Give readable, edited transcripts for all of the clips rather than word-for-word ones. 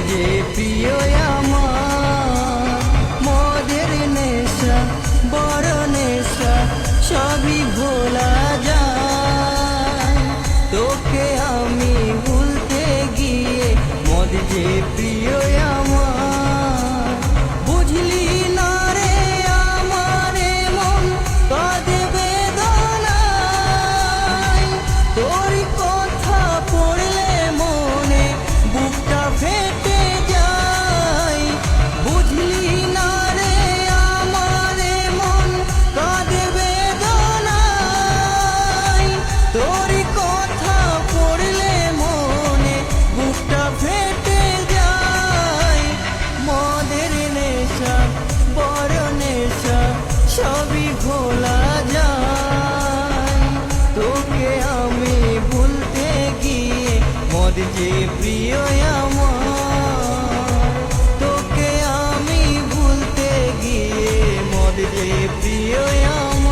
যে প্রিয় আমার, মদের নেশা বড় নেশা সবই ভোলা যায়। তোকে আমি ভুলতে গিয়ে মদ যে প্রিয় আমার, বুঝলি না রে আমার মন কাঁদে বেদনায়। তোর কথা পড়লে মনে বুকটা ফেটে যায়। বুঝলি না রে আমার মন কাঁদে বেদনায়। তোর কথা পড়লে মনে বুকটা ফেটে যায়। মদের নেশা বড় নেশা সবই ভোলা যায়। তোকে আমি ভুলতে গিয়ে মদ যে প্রিয় আমার, তোকে আমি ভুলতে গিয়ে মদ যে প্রিয় আমার।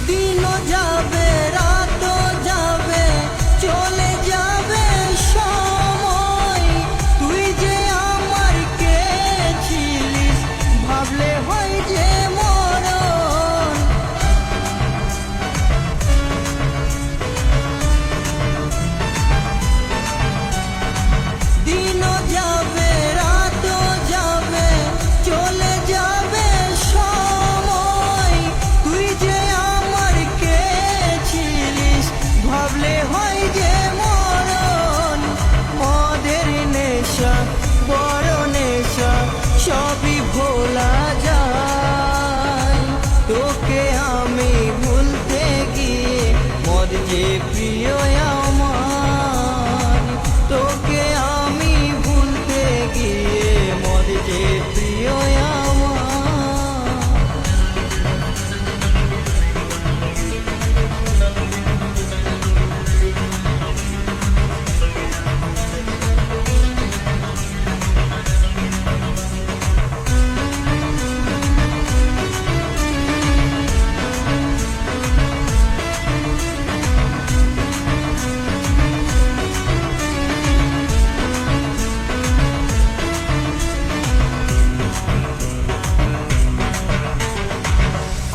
দিনও যাবে রাতও যাবে চলে যাবে সময়। তুই যে আমার কে ছিলিস ভাবলে হয় যে মরণ। দিনও যাবে রাতও যাবে চলে যাবে সময়। তুই যে আমার কে ছিলিস ভাবলে হয় যে মরণ। মদের নেশা বড় নেশা সবই ভোলা যায়। তোকে আমি ভুলতে গিয়ে মদ যে প্রিয় আমার, তোকে আমি ভুলতে গিয়ে মদ যে প্রিয় আমার।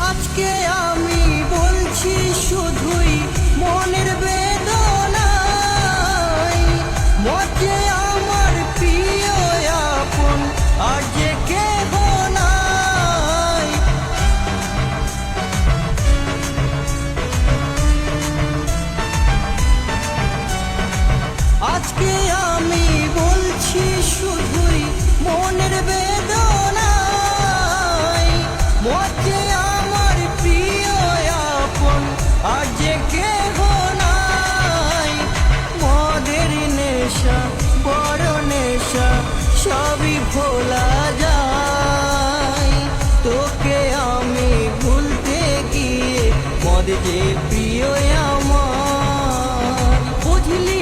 আজকে আমি বলছি শুধুই মনের বেদনায়। মদ যে আমার প্রিয় আপন আর যে কেহ নাই। আজকে আমি বলছি শুধুই মনের বেদনায়। মদ যে আমার প্রিয় আপন আর যে কেহ নাই। মদের নেশা বড় নেশা সবই ভোলা যায়। তোকে আমি ভুলতে গিয়ে মদ যে প্রিয় আমার, বুঝলি